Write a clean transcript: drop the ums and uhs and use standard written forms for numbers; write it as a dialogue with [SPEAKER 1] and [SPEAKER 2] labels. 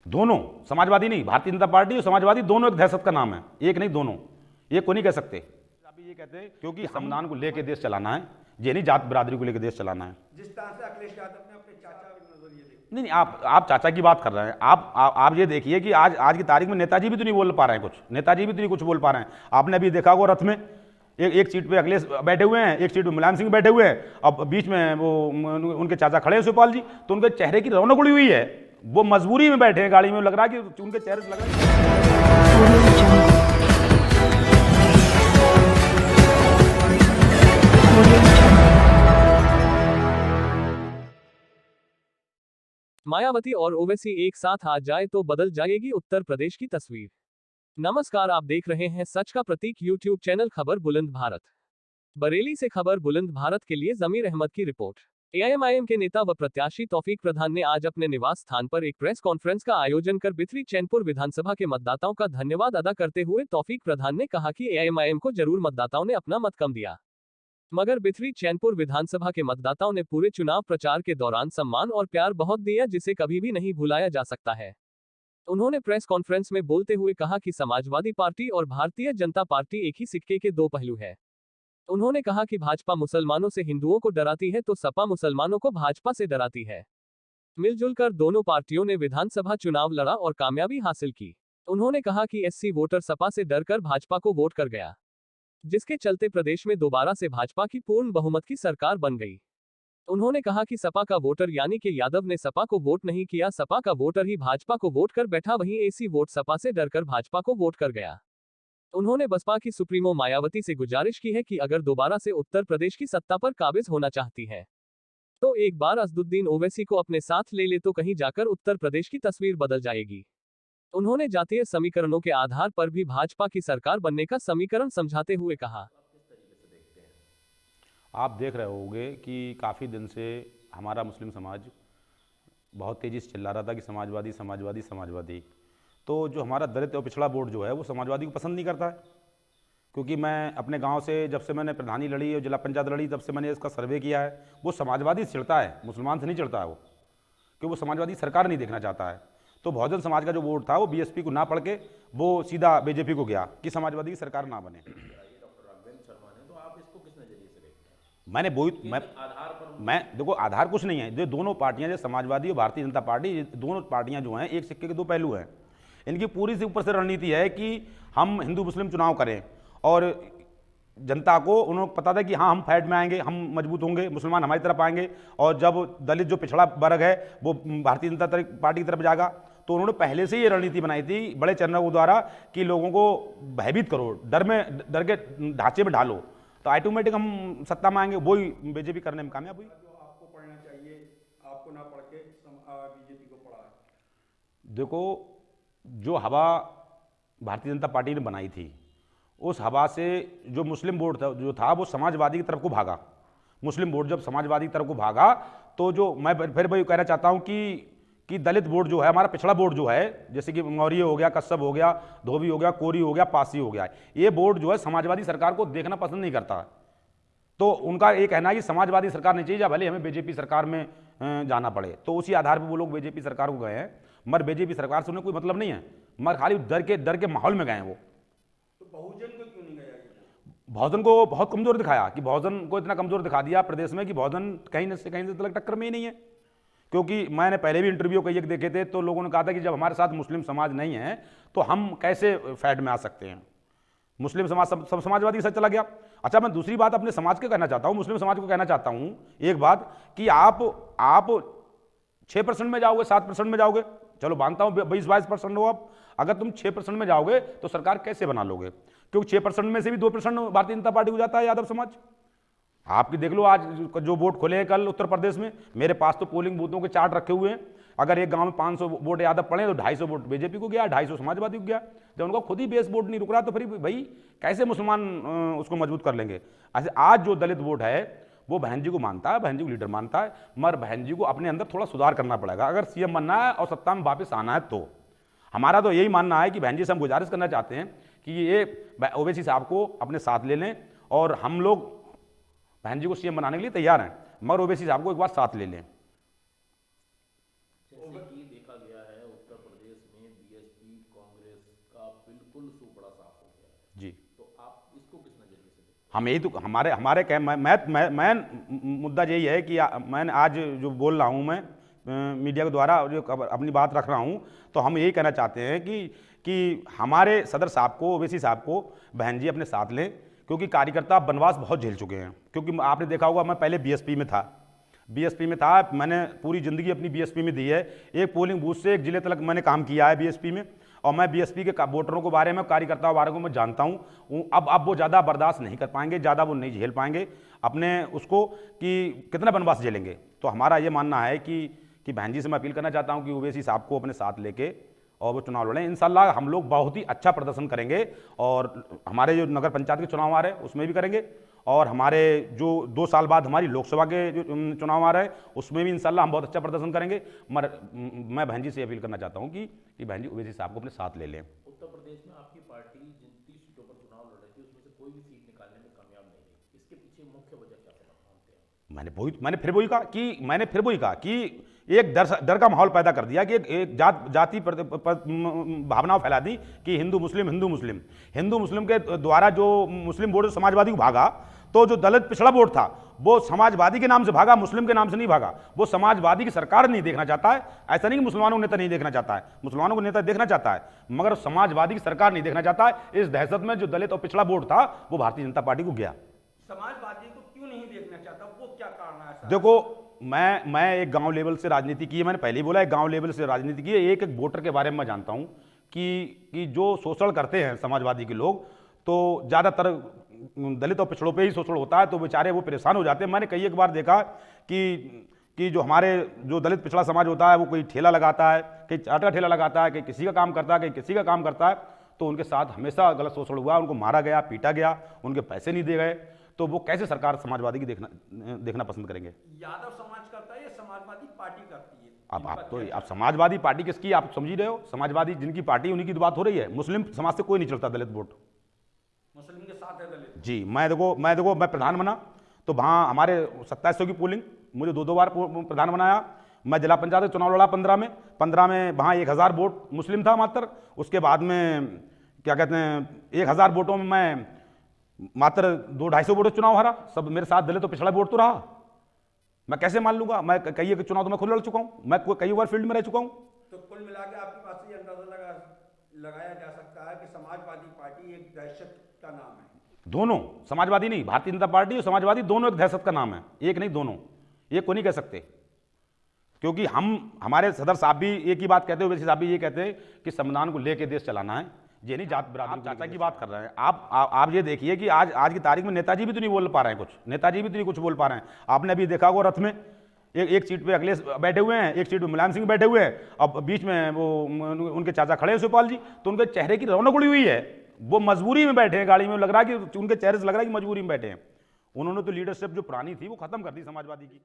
[SPEAKER 1] दोनों, समाजवादी नहीं, भारतीय जनता पार्टी और समाजवादी दोनों एक दहशत का नाम है, एक नहीं दोनों, एक को नहीं कह सकते। अभी ये कहते हैं क्योंकि संविधान को लेकर देश चलाना है, ये नहीं जात बिरादरी को लेकर देश चलाना है।
[SPEAKER 2] जिस तरह से अखिलेश यादव ने अपने चाचा नजरिए देखा।
[SPEAKER 1] नहीं, आप चाचा की बात कर रहे हैं। आप ये देखिए कि आज की तारीख में नेताजी भी तो नहीं बोल पा रहे हैं, कुछ नेताजी भी तो नहीं कुछ बोल पा रहे हैं। आपने अभी देखा होगा रथ में एक सीट पे अखिलेश बैठे हुए हैं, एक सीट पे मुलायम सिंह बैठे हुए हैं, अब बीच में वो उनके चाचा खड़े हैं शिवपाल जी, तो उनके चेहरे की रौनक उड़ी हुई है, वो मजबूरी में बैठे हैं गाड़ी में, लग रहा है कि उनके चेहरे से लग रहा है।
[SPEAKER 3] मायावती और ओवैसी एक साथ आ जाए तो बदल जाएगी उत्तर प्रदेश की तस्वीर। नमस्कार, आप देख रहे हैं सच का प्रतीक यूट्यूब चैनल खबर बुलंद भारत। बरेली से खबर बुलंद भारत के लिए जमीर अहमद की रिपोर्ट। एआईएमआईएम के नेता व प्रत्याशी तौफीक प्रधान ने आज अपने निवास स्थान पर एक प्रेस कॉन्फ्रेंस का आयोजन कर बिथरी चैनपुर विधानसभा के मतदाताओं का धन्यवाद अदा करते हुए तौफीक प्रधान ने कहा कि एआईएमआईएम को जरूर मतदाताओं ने अपना मत कम दिया, मगर बिथरी चैनपुर विधानसभा के मतदाताओं ने पूरे चुनाव प्रचार के दौरान सम्मान और प्यार बहुत दिया, जिसे कभी भी नहीं भुलाया जा सकता है। उन्होंने प्रेस कॉन्फ्रेंस में बोलते हुए कहा कि समाजवादी पार्टी और भारतीय जनता पार्टी एक ही सिक्के के दो पहलू है। उन्होंने कहा कि भाजपा मुसलमानों से हिंदुओं को डराती है तो सपा मुसलमानों को भाजपा से डराती है। मिलजुल कर दोनों पार्टियों ने विधानसभा चुनाव लड़ा और कामयाबी हासिल की। उन्होंने कहा कि एससी वोटर सपा से डरकर भाजपा को वोट कर गया, जिसके चलते प्रदेश में दोबारा से भाजपा की पूर्ण बहुमत की सरकार बन गई। उन्होंने कहा कि सपा का वोटर यानी कि यादव ने सपा को वोट नहीं किया, सपा का वोटर ही भाजपा को वोट कर बैठा, वहीं एसी वोट सपा से डरकर भाजपा को वोट कर गया। उन्होंने बसपा की सुप्रीमो मायावती से गुजारिश की है कि अगर दोबारा से उत्तर प्रदेश की सत्ता पर काबिज होना चाहती है तो एक बार असदुद्दीन ओवैसी को अपने साथ ले ले तो कहीं जाकर उत्तर प्रदेश की तस्वीर बदल जाएगी। उन्होंने जातीय समीकरणों के आधार पर भी भाजपा की सरकार बनने का समीकरण समझाते हुए कहा,
[SPEAKER 1] आप देख रहे होंगे कि काफ़ी दिन से हमारा मुस्लिम समाज बहुत तेज़ी से चिल्ला रहा था कि समाजवादी समाजवादी समाजवादी, तो जो हमारा दलित और पिछड़ा वोट जो है वो समाजवादी को पसंद नहीं करता है। क्योंकि मैं अपने गांव से जब से मैंने प्रधानी लड़ी और जिला पंचायत लड़ी तब से मैंने इसका सर्वे किया है, वो समाजवादी से चिढ़ता है, मुसलमान से नहीं चिढ़ता है वो, क्योंकि वो समाजवादी सरकार नहीं देखना चाहता है। तो बहुजन समाज का जो वोट था वो बीएसपी को ना पढ़ के वो सीधा बीजेपी को गया कि समाजवादी की सरकार ना बने। मैंने मैं देखो, आधार कुछ नहीं है, जो दोनों पार्टियां जो समाजवादी और भारतीय जनता पार्टी, दोनों पार्टियां जो हैं एक सिक्के के दो पहलू हैं। इनकी पूरी से ऊपर से रणनीति है कि हम हिंदू मुस्लिम चुनाव करें और जनता को उन्होंने पता था कि हाँ हम फाइट में आएंगे, हम मजबूत होंगे, मुसलमान हमारी तरफ आएंगे और जब दलित जो पिछड़ा वर्ग है वो भारतीय जनता पार्टी की तरफ जाएगा। तो उन्होंने पहले से ये रणनीति बनाई थी बड़े चैनलों द्वारा कि लोगों को भयभीत करो, डर के ढांचे में ढालो, तो ऑटोमेटिक हम सत्ता में आएंगे। वही बीजेपी करने में कामयाब हुई।
[SPEAKER 2] जो आपको पढ़ना चाहिए आपको ना पढ़ के बीजेपी को पढ़ा है।
[SPEAKER 1] देखो, जो हवा भारतीय जनता पार्टी ने बनाई थी उस हवा से जो मुस्लिम वोट था वो समाजवादी की तरफ को भागा। मुस्लिम वोट जब समाजवादी की तरफ को भागा तो जो मैं फिर वही कहना चाहता हूं कि दलित वोट जो है, हमारा पिछड़ा वोट जो है, जैसे कि मौर्य हो गया, कश्यप हो गया, धोबी हो गया, कोरी हो गया, पासी हो गया, ये वोट जो है समाजवादी सरकार को देखना पसंद नहीं करता। तो उनका ये कहना है कि समाजवादी सरकार नहीं चाहिए, भले हमें बीजेपी सरकार में जाना पड़े। तो उसी आधार पर वो लोग बीजेपी सरकार को गए हैं, मगर बीजेपी सरकार से उन्हें कोई मतलब नहीं है, मगर खाली डर के माहौल में गए हैं वो।
[SPEAKER 2] तो बहुजन को क्यों नहीं गया?
[SPEAKER 1] बहुजन को बहुत कमजोर दिखाया, कि बहुजन को इतना कमजोर दिखा दिया प्रदेश में कि बहुजन कहीं से तक टक्कर में ही नहीं है। क्योंकि मैंने पहले भी इंटरव्यू कई एक देखे थे तो लोगों ने कहा था कि जब हमारे साथ मुस्लिम समाज नहीं है तो हम कैसे फैड में आ सकते हैं। मुस्लिम समाज सब समाजवादी से चला गया। अच्छा, मैं दूसरी बात अपने समाज को कहना चाहता हूँ, मुस्लिम समाज को कहना चाहता हूँ एक बात कि आप 6% में जाओगे, 7% में जाओगे, चलो मानता हूँ 20-22% हो आप, अगर तुम 6% में जाओगे तो सरकार कैसे बना लोगे? क्योंकि 6% में से भी 2% भारतीय जनता पार्टी को जाता है, यादव समाज। आपकी देख लो आज जो वोट खोले हैं कल उत्तर प्रदेश में, मेरे पास तो पोलिंग बूथों के चार्ट रखे हुए हैं। अगर एक गांव में 500 वोट यादव पड़े तो 250 वोट बीजेपी को गया, 250 समाजवादी को गया। जब उनका खुद ही बेस वोट नहीं रुक रहा तो फिर भाई कैसे मुसलमान उसको मजबूत कर लेंगे? ऐसे आज जो दलित वोट है वो बहन जी को मानता है, बहन जी को लीडर मानता है, मगर बहन जी को अपने अंदर थोड़ा सुधार करना पड़ेगा अगर सीएम बनना है और सत्ता में वापस आना है। तो हमारा तो यही मानना है कि बहन जी से हम गुजारिश करना चाहते हैं कि ये ओवैसी साहब को अपने साथ ले लें और हम लोग बहन जी को सीएम बनाने के लिए तैयार हैं, मगर ओवैसी साहब को एक बार साथ ले लें।
[SPEAKER 4] जैसे कि देखा गया है उत्तर प्रदेश बिल्कुल बड़ा साफ हो गया।
[SPEAKER 1] जी,
[SPEAKER 4] तो आप इसको किस नजरिए से देखते
[SPEAKER 1] हम यही तो हमारे हमारे कह मैं मुद्दा यही है कि मैं आज जो बोल रहा हूँ मैं मीडिया के द्वारा जो अपनी बात रख रहा हूँ, तो हम यही कहना चाहते हैं कि हमारे सदर साहब को, ओवैसी साहब को बहन जी अपने साथ लें, क्योंकि कार्यकर्ता वनवास बहुत झेल चुके हैं। क्योंकि आपने देखा होगा, मैं पहले बीएसपी में था, मैंने पूरी ज़िंदगी अपनी बीएसपी में दी है। एक पोलिंग बूथ से एक जिले तक मैंने काम किया है बीएसपी में, और मैं बीएसपी के वोटरों के बारे में, कार्यकर्ताओं के बारे में मैं जानता हूँ। अब वो ज़्यादा बर्दाश्त नहीं कर पाएंगे, ज़्यादा वो नहीं झेल पाएंगे अपने उसको, कि कितना वनवास झेलेंगे। तो हमारा ये मानना है कि बहन जी से मैं अपील करना चाहता हूँ कि ओवैसी साहब को अपने साथ लेके और वो चुनाव लड़ें। इंशाल्लाह हम लोग बहुत ही अच्छा प्रदर्शन करेंगे, और हमारे जो नगर पंचायत के चुनाव आ रहे हैं उसमें भी करेंगे, और हमारे जो 2 साल बाद हमारी लोकसभा के जो चुनाव आ रहे हैं उसमें भी इंशाल्लाह हम बहुत अच्छा प्रदर्शन करेंगे। मैं बहन जी से अपील करना चाहता हूँ कि बहन जी ओवैसी साहब को अपने साथ ले लें।
[SPEAKER 4] उत्तर प्रदेश में आपकी पार्टी जिन 30 सीटों पर चुनाव लड़ रही थी उसमें से कोई भी सीट निकालने में कामयाब नहीं रही, इसके पीछे मुख्य वजह क्या मानते हैं?
[SPEAKER 1] मैंने फिर वही कहा कि एक डर का माहौल पैदा कर दिया, कि एक जाति भावनाओं फैला दी कि हिंदू मुस्लिम के द्वारा जो मुस्लिम वोट समाजवादी को भागा, तो जो दलित पिछड़ा वोट था वो समाजवादी के नाम से भागा, मुस्लिम के नाम से नहीं भागा। वो समाजवादी की सरकार नहीं देखना चाहता है। ऐसा नहीं कि मुसलमानों को नेता नहीं देखना चाहता है, मुसलमानों को नेता देखना चाहता है, मगर समाजवादी की सरकार नहीं देखना चाहता है। इस दहशत में जो दलित और पिछड़ा वोट था वो भारतीय जनता पार्टी को गया।
[SPEAKER 2] समाजवादी को क्यों नहीं देखना चाहता, वो क्या कारण है ऐसा?
[SPEAKER 1] देखो, मैं एक गांव लेवल से राजनीति की है, मैंने पहले ही बोला है, गांव लेवल से राजनीति की है। एक वोटर के बारे में मैं जानता हूं कि जो शोषण करते हैं समाजवादी के लोग, तो ज़्यादातर दलित और पिछड़ों पे ही शोषण होता है, तो बेचारे वो परेशान हो जाते हैं। मैंने कई एक बार देखा कि जो हमारे जो दलित पिछड़ा समाज होता है वो कोई ठेला लगाता है, कहीं चाट का ठेला लगाता है, कहीं किसी का काम करता है, कहीं किसी का काम करता है, तो उनके साथ हमेशा गलत शोषण हुआ, उनको मारा गया, पीटा गया, उनके पैसे नहीं दिए गए। तो वो कैसे सरकार समाजवादी की देखना पसंद करेंगे?
[SPEAKER 2] यादव समाज करता है या समाजवादी पार्टी करती है?
[SPEAKER 1] आप समाजवादी पार्टी किसकी आप समझ ही रहे हो? समाजवादी जिनकी पार्टी उन्हीं की तो बात हो रही है। मुस्लिम समाज से कोई नहीं चलता दलित वोट,
[SPEAKER 2] मुस्लिम के साथ है दलित
[SPEAKER 1] जी। मैं प्रधान बना तो वहाँ हमारे 2700 की पोलिंग, मुझे 2 बार प्रधान बनाया। मैं जिला पंचायत का चुनाव लड़ा 15 में वहाँ 1000 वोट मुस्लिम था मात्र। उसके बाद में क्या कहते हैं 1000 वोटों में मैं मात्र 200-250 वोटों चुनाव हारा। सब मेरे साथ दलित तो पिछड़ा वोट तो रहा। मैं कैसे मान लूंगा? मैं कई एक चुनाव तो मैं खुद लड़ चुका हूँ, मैं कई बार फील्ड में रह चुका हूँ।
[SPEAKER 2] तो कुल मिला के आपके पास ये अंदाजा लगाया जा सकता है कि समाजवादी पार्टी एक दहशत का नाम है।
[SPEAKER 1] दोनों, समाजवादी नहीं, भारतीय जनता पार्टी और समाजवादी दोनों एक दहशत का नाम है, एक नहीं दोनों, एक को नहीं कह सकते। क्योंकि हमारे सदर साहब भी एक ही बात कहते हैं, ओवैसी साहब भी ये कहते हैं कि संविधान को लेके देश चलाना है, ये नहीं जात बिरादरी चाचा की बात कर रहे हैं। आप ये देखिए कि आज की तारीख में नेताजी भी तो नहीं बोल पा रहे हैं कुछ, नेताजी भी तो नहीं कुछ बोल पा रहे हैं। आपने अभी देखा होगा रथ में एक सीट पे अखिलेश बैठे हुए हैं, एक सीट पे मुलायम सिंह बैठे हुए हैं, अब बीच में वो उनके चाचा खड़े हैं शिवपाल जी, तो उनके चेहरे की रौनक उड़ी हुई है। वो मजबूरी में बैठे हैं गाड़ी में, लग रहा है कि उनके चेहरे से लग रहा है कि मजबूरी में बैठे हैं। उन्होंने तो लीडरशिप जो पुरानी थी वो खत्म कर दी समाजवादी की।